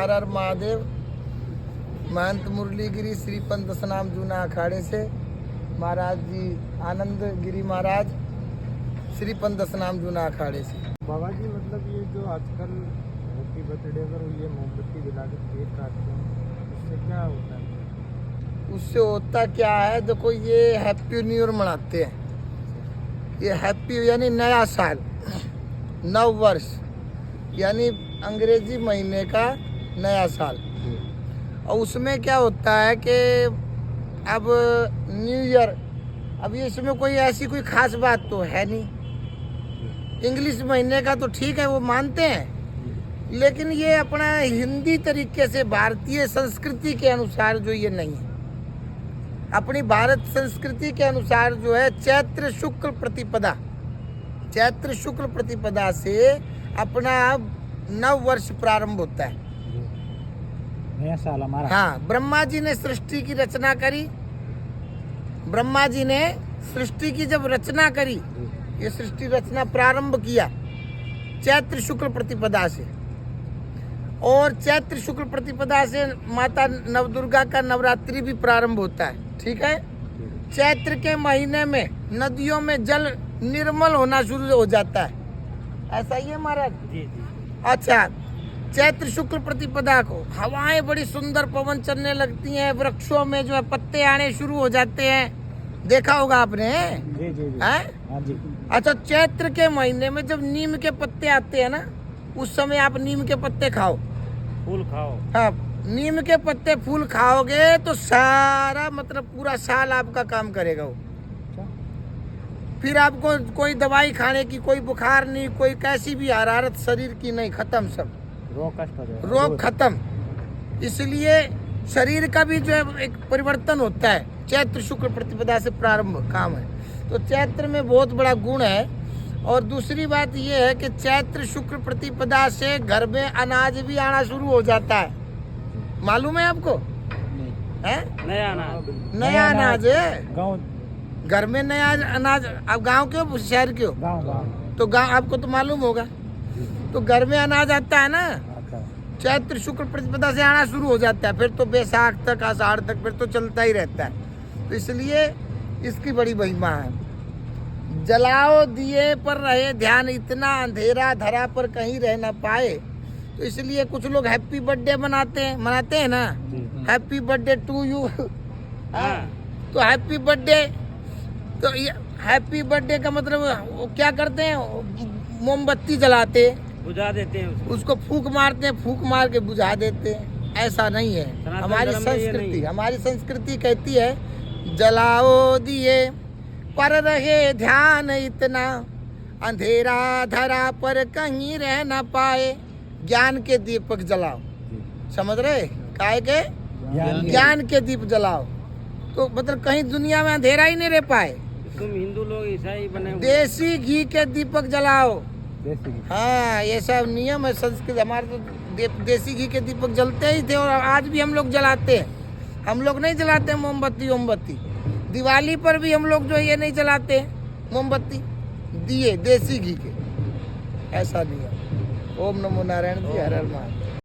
हर हर महादेव। महंत मुरलीगिरी श्री पंत दशनाम जूना अखाड़े से महाराज जी आनंद गिरी महाराज श्री पंत दशनाम जूना अखाड़े से। बाबा जी मतलब ये जो आजकल हैप्पी बर्थडे पर ये मोमबत्ती जला के केक काटते हैं, उससे क्या होता है? उससे होता क्या है, देखो ये हैप्पी न्यू ईयर मनाते हैं। ये हैप्पी यानी नया साल, नव वर्ष, यानी अंग्रेजी महीने का नया साल। और उसमें क्या होता है कि अब न्यू ईयर, अब ये इसमें कोई ऐसी कोई खास बात तो है नहीं। इंग्लिश महीने का तो ठीक है, वो मानते हैं, लेकिन ये अपना हिंदी तरीके से भारतीय संस्कृति के अनुसार जो ये नहीं है। अपनी भारत संस्कृति के अनुसार जो है चैत्र शुक्ल प्रतिपदा, चैत्र शुक्ल प्रतिपदा से अपना नव वर्ष प्रारंभ होता है, नया साल हमारा। हाँ, ब्रह्मा जी ने सृष्टि की रचना करी। ब्रह्मा जी ने सृष्टि की जब रचना करी, ये सृष्टि रचना प्रारंभ किया चैत्र शुक्ल प्रतिपदा से। और चैत्र शुक्ल प्रतिपदा से माता नवदुर्गा का नवरात्रि भी प्रारंभ होता है, ठीक है। चैत्र के महीने में नदियों में जल निर्मल होना शुरू हो जाता है, ऐसा ही है महाराज जी। अच्छा, चैत्र शुक्ल प्रतिपदा को हवाएं बड़ी सुंदर पवन चलने लगती हैं, वृक्षों में जो है पत्ते आने शुरू हो जाते हैं, देखा होगा आपने जी जी जी। हाँ जी। अच्छा, चैत्र के महीने में जब नीम के पत्ते आते हैं ना, उस समय आप नीम के पत्ते खाओ, फूल खाओ। हाँ, नीम के पत्ते फूल खाओगे तो सारा मतलब पूरा साल आपका काम करेगा वो। फिर आपको कोई दवाई खाने की, कोई बुखार नहीं, कोई कैसी भी हरारत शरीर की नहीं, खत्म सब, रोग खत्म। इसलिए शरीर का भी जो है एक परिवर्तन होता है, चैत्र शुक्ल प्रतिपदा से प्रारंभ काम है। तो चैत्र में बहुत बड़ा गुण है। और दूसरी बात ये है कि चैत्र शुक्ल प्रतिपदा से घर में अनाज भी आना शुरू हो जाता है, मालूम है आपको? है नया अनाज है गाँव, घर में नया अनाज। आप गांव के हो शहर के हो? गाँव। तो गांव आपको तो मालूम होगा। तो घर में अनाज आता है ना, चैत्र शुक्ल प्रतिपदा से आना शुरू हो जाता है, फिर तो बैसाख तक, आषाढ़ तक, फिर तो चलता ही रहता है। तो इसलिए इसकी बड़ी महिमा है। जलाओ दिए पर रहे ध्यान, इतना अंधेरा धरा पर कहीं रह ना पाए। तो इसलिए कुछ लोग हैप्पी बर्थडे मनाते हैं ना, हैप्पी बर्थडे टू यू। तो हैप्पी बर्थडे, तो ये हैप्पी बर्थडे का मतलब वो क्या करते हैं, मोमबत्ती जलाते, बुझा देते हैं, उसको फूंक मारते हैं, फूंक मार के बुझा देते हैं। ऐसा नहीं है हमारी संस्कृति कहती है जलाओ दिए पर रहे ध्यान, इतना अंधेरा धरा पर कहीं रह ना पाए। ज्ञान के दीपक जलाओ, समझ रहे? काहे के? ज्ञान के दीप जलाओ, तो मतलब कहीं दुनिया में अंधेरा ही नहीं रह पाए। तुम हिंदू लोग ईसाई बने हुए। देसी घी के दीपक जलाओ, हाँ, ये सब नियम है संस्कृत। हमारे तो देसी घी के दीपक जलते ही थे और आज भी हम लोग जलाते हैं। हम लोग नहीं जलाते मोमबत्ती। दिवाली पर भी हम लोग जो ये नहीं जलाते मोमबत्ती, दिए देसी घी के, ऐसा नहीं है। ओम नमो नारायण जी, हर हर महादेव।